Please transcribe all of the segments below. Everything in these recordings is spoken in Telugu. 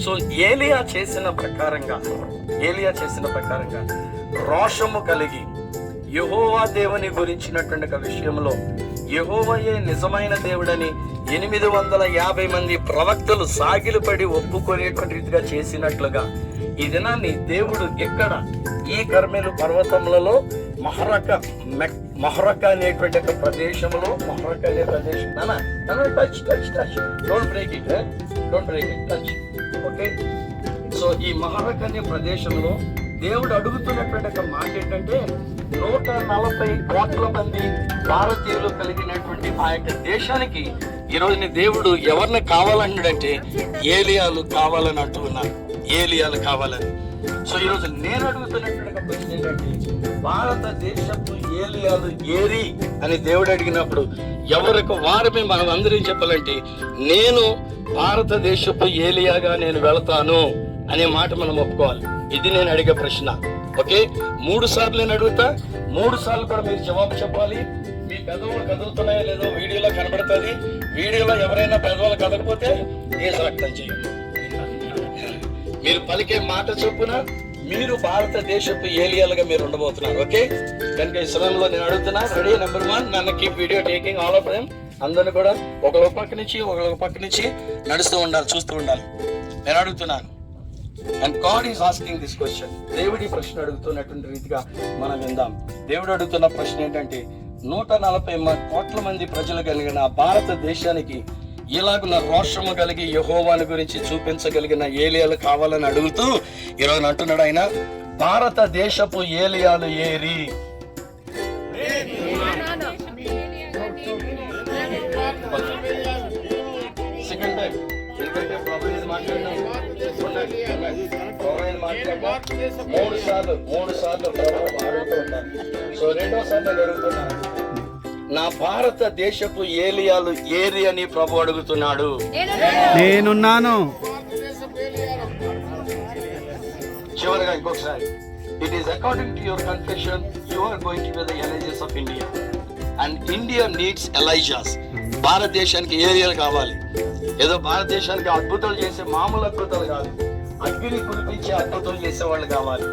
సో ఏలియా చేసిన ప్రకారంగా రోషము కలిగి యెహోవా దేవుని గురించినటువంటి ఒక విషయంలో యెహోవాయే నిజమైన దేవుడని 850 మంది ప్రవక్తలు సాగిలపడి ఒప్పుకునేటువంటి రీతిగా చేసినట్లుగా ఈ దినాన్ని దేవుడు ఎక్కడ ఈ కర్మెలు పర్వతములలో మహరక అనేటువంటి ఒక ప్రదేశంలో don't break it touch. Okay, so ఈ మహరక అనే ప్రదేశంలో దేవుడు అడుగుతున్నటువంటి ఒక మాట ఏంటంటే 140 కోట్ల మంది భారతీయులు కలిగినటువంటి ఆ యొక్క దేశానికి ఈరోజు దేవుడు ఎవరిని కావాలన్నాడంటే ఏలియాలు కావాలని అంటున్నారు. ఏలియాలు కావాలని. సో ఈరోజు నేను అడుగుతున్నటువంటి ప్రశ్న ఏంటంటే భారతదేశపు ఏలియాలు ఏరి అని దేవుడు అడిగినప్పుడు ఎవరికి వారమే మనం అందరం చెప్పాలంటే నేను భారతదేశపు ఏలియాగా నేను వెళతాను అనే మాట మనం ఒప్పుకోవాలి. ఇది నేను అడిగే ప్రశ్న. ఓకే, 3 సార్లు నేను అడుగుతా, 3 సార్లు కూడా మీరు జవాబు చెప్పాలి. మీ పెదవులు కదులుతున్నాయో లేదో వీడియోలో కనబడుతుంది. వీడియోలో ఎవరైనా పెదవులు కదలకపోతే రక్తం చేయండి. మీరు పలికే మాట చొప్పున మీరు భారతదేశపు ఏలియాలుగా మీరు ఉండబోతున్నారు. ఓకే, కనుక ఈ సమయంలో నేను అడుగుతున్నా, రెడీ? నెంబర్ 1, నన్ను keep video taking all of them. అందరిని కూడా ఒకళ్ళ పక్క నుంచి నడుస్తూ ఉండాలి, చూస్తూ ఉండాలి. నేను అడుగుతున్నాను, and God is asking this question. దేవుడి ప్రశ్న అడుగుతున్నటువంటి రీతిగా మనం విందాం. దేవుడు అడుగుతున్న ప్రశ్న ఏంటంటే 140 కోట్ల మంది ప్రజలు కలిగిన భారతదేశానికి ఇలాగున్న రోషము కలిగి యెహోవాను గురించి చూపించగలిగిన ఏలియాలు కావాలని అడుగుతూ ఈరోజు అంటున్నాడు ఆయన, భారతదేశపు ఏలియాలు ఏరి. సెకండ్ టైం ఎందుకంటే ప్రభు ఇది మాట్లాడినాం 3 సార్లు ప్రభు అడుగుతూ ఉంటాను. సో రెండోసారి నేను అడుగుతున్నాను, నా భారతదేశపు ఏలియాలు ఏరి అని ప్రభు అడుగుతున్నాడు. నేనున్నాను. చివరిగా ఇంకొకసారి, it is according to your confession you are going to be the Eleazars of India and India needs Elijahs. భారతదేశానికి ఏలియాలు కావాలి. ఏదో భారతదేశానికి అద్భుతాలు చేసే మామూలు అద్భుతాలు కాదు, అగ్ని కురిపించే అద్భుతాలు చేసే వాళ్ళు కావాలి.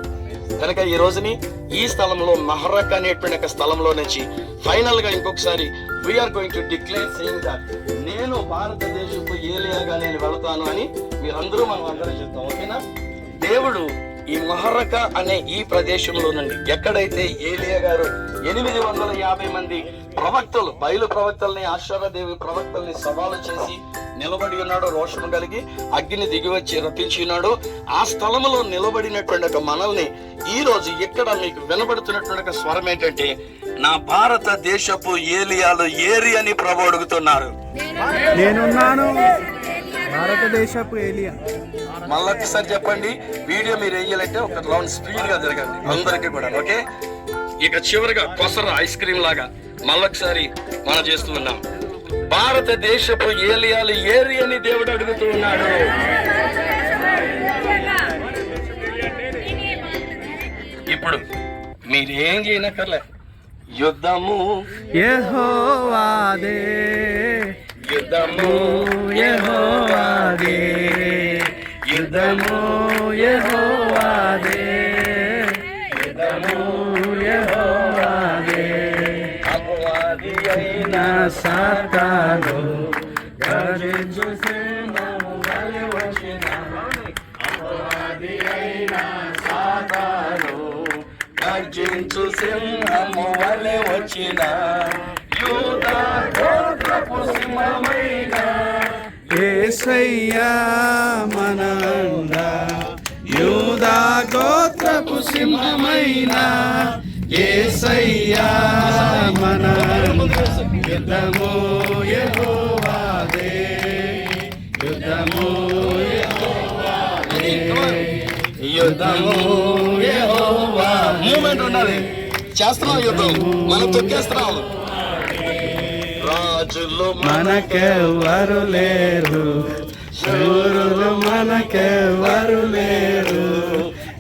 కనుక ఈ రోజుని ఈ స్థలంలో మహరక్ అనేటువంటి ఒక స్థలంలో నుంచి ఫైనల్ గా ఇంకొకసారి we are going to declare saying that నేను భారతదేశపు ఏలియాగా నేను వెళతాను అని మీరందరూ మనం అందరూ చెప్తాం. ఓకేనా? దేవుడు ఈ మహరక అనే ఈ ప్రదేశంలో నుండి ఎక్కడైతే ఏలియా గారు 850 మంది ప్రవక్తలు, బయలు ప్రవక్తల్ని, ఆశ్చర్యదేవి ప్రవక్తల్ని సవాలు చేసి నిలబడి ఉన్నాడు, రోషము కలిగి అగ్ని దిగివచ్చి రప్పించినాడు, ఆ స్థలంలో నిలబడినటువంటి ఒక మనల్ని ఈ రోజు ఇక్కడ మీకు వినబడుతున్నటువంటి ఒక స్వరం ఏంటంటే నా భారతదేశపు ఏలియాలు ఏరి అని ప్రభు అడుగుతున్నారు. నేనున్నాను భారతదేశపు ఏలియా. మళ్ళొకసారి చెప్పండి. వీడియో మీరు వేయాలంటే ఒక రౌండ్ స్పీడ్ గా జరగండి అందరికీ కూడా. ఓకే, ఇక చివరిగా కొసర ఐస్ క్రీమ్ లాగా మళ్ళొకసారి మనం చేస్తూ ఉన్నాం, భారతదేశపు ఏలియాలు ఏరి అని దేవుడు అడుగుతూ ఉన్నాడు. ఇప్పుడు మీరేం చేయనక్కర్లే, యుద్ధము యెహోవాదే, యుద్ధము యెహోవాదే, యుద్ధము యెహోవాదే, యుద్ధము యెహోవాదే. అపవాది అయిన సాతాను గర్జించు సింహము వలె వచ్చిన, అపవాది అయిన సాతాను గర్జించు సింహము వలె వచ్చిన, యూదా గోత్రపు సింహమైన యేసయ్యా మన అండ, యూదా గోత్రపు సింహమైన యేసయ్యా మన అండ. యుద్ధము యెహోవాదే, యుద్ధము యెహోవాదే, యుద్ధము యెహోవా. మూమెంట్ ఉన్నది, చేస్తున్నాం యుద్ధం, మనం తొక్కేస్తున్నాం. రాజులు మనకెవ్వరు లేరు, శూరులు మనకెవ్వరు లేరు,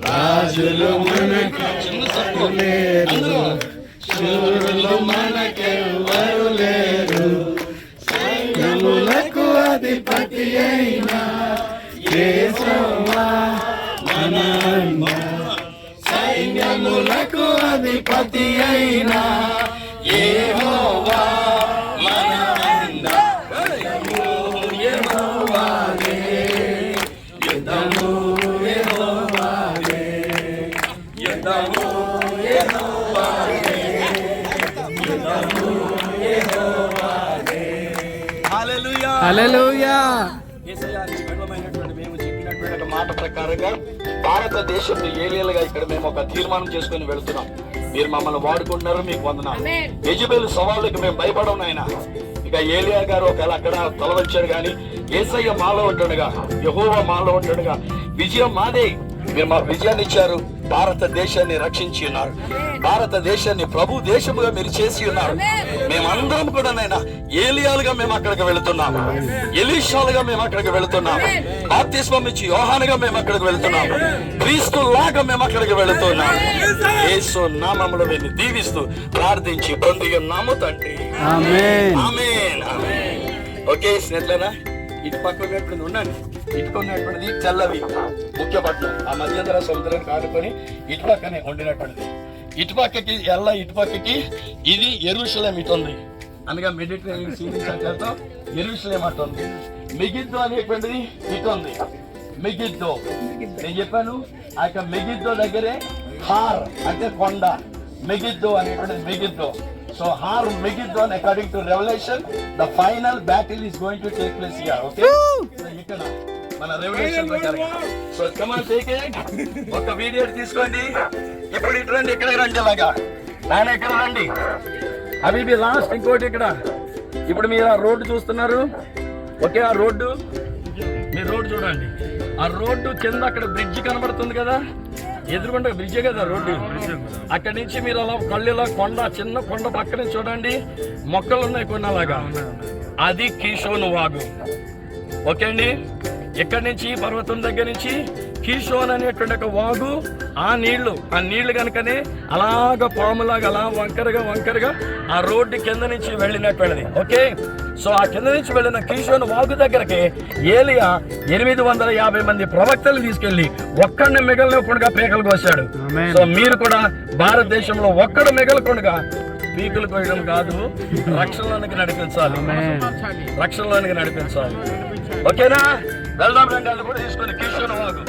రాజులు మనకెవ్వరు లేరు, శూరులు మనకెవ్వరు లేరు, సైన్యములకు అధిపతి అయిన యేసోవా మన అండ, సైన్యములకు అధిపతి అయిన యెహోవా మన అండ. యెహోవానే, యుద్ధము యెహోవానే, యుద్ధము యెహోవానే, యుద్ధము యెహోవానే. హల్లెలూయా, హల్లెలూయా. యేసయ్యానికి విడుదలైనటువంటి మేము చెప్పినటువంటి ఒక మాట ప్రకారంగా భారతదేశంలో ఏలియాలుగా ఇక్కడ మేము ఒక తీర్మానం చేసుకుని వెళ్తున్నాం. మీరు మమ్మల్ని వాడుకుంటున్నారు, మీకు వందనాలు. యెజబెలు సవాళ్ళకి మేము భయపడం నాయన. ఇక ఏలియా గారు ఒకవేళ అక్కడ తలవంచారు కానీ యేసయ్య మాలో ఉంటుండగా, యెహోవా మాలో ఉంటుండగా విజయం మాదే. మీరు మా విజయాన్ని ఇచ్చారు, భారతదేశాన్ని రక్షించి ఉన్నారు, భారతదేశాన్ని ప్రభు దేశముగా మీరు చేసి ఉన్నారు. మేమందరం కూడా నైనా ఏలియాలుగా మేము అక్కడికి వెళుతున్నాము, ఎలీషాలుగా మేము అక్కడికి వెళుతున్నాము, బాప్తిస్మం ఇచ్చి యోహానుగా మేము అక్కడికి వెళుతున్నాము, క్రీస్తులాగా మేము అక్కడికి వెళుతున్నాము. యేసు నామములో మేము దీవిస్తూ ప్రార్థించి పొంది ఉన్నాము తండ్రి. ఆమేన్. ఆమేన్, ఆమేన్. ఓకే స్నేహితులారా, ఇటు పక్క ఉన్నటువంటి ఉండండి, ఇటుకున్నటువంటిది తెల్లవి ముఖ్యపట్నం, ఆ మధ్యంతర సముద్రానికి ఆడుకొని ఇటు పక్కనే ఉండినటువంటిది. ఇటుపక్కకి ఇటుపక్కకి ఇది యెరూషలేం ఇటు ఉంది, అనగా మెడిటరేనియన్ సీ నుంచి వెళ్తాం, యెరూషలేం అటు ఉంది. మెగిద్దో అనేటువంటిది ఇటు ఉంది, మెగిద్దో. నేను చెప్పాను ఆ యొక్క మెగిద్దో దగ్గరే హార్ అంటే కొండ, మెగిద్దో అనేటువంటిది Megiddo. So Har Megiddo, according to Revelation, the final battle is going to take place here. Okay? So ఇక్కడ మన రెవల్యూషన్ ప్రకారం. So come on, take it. ఒక వీడియో తీసుకోండి. ఇప్పుడు ఇటు రండి, ఇక్కడ రండి, అలాగా నాయన ఇక్కడ రండి. అవి లాస్ట్ ఇంకోటి ఇక్కడ. ఇప్పుడు మీరు ఆ రోడ్డు చూస్తున్నారు, ఓకే? ఆ రోడ్డు మీరు రోడ్డు చూడండి. ఆ రోడ్డు కింద అక్కడ బ్రిడ్జ్ కనబడుతుంది కదా, ఎదురుకుంటే బ్రిడ్జే కదా రోడ్డు. అక్కడి నుంచి మీరు అలా కళ్ళులా కొండ, చిన్న కొండ పక్కన చూడండి, మొక్కలు ఉన్నాయి కొన్ని అలాగా, అది కీషోను వాగు. ఓకే అండి, ఇక్కడి నుంచి పర్వతం దగ్గర నుంచి కీషోన్ అనేటువంటి ఒక వాగు, ఆ నీళ్లు కనుకనే అలాగ పాములాగా అలా వంకరగా ఆ రోడ్డు కింద నుంచి వెళ్ళినటువంటిది. ఓకే, సో ఆ కింద నుంచి వెళ్ళిన కీషోను వాగు దగ్గరకి ఏలియా 850 మంది ప్రవక్తలు తీసుకెళ్లి ఒక్కడిని మిగలకుండా పీకలు కోసాడు. సో మీరు కూడా భారతదేశంలో ఒక్కడు మిగలకుండా పీకులు కోయడం కాదు, రక్షణలోనికి నడిపించాలి, రక్షణలోనికి నడిపించాలి. ఓకేనా? వెళ్దాం రండి, వాళ్ళు కూడా తీసుకొని కీషోను వాగు.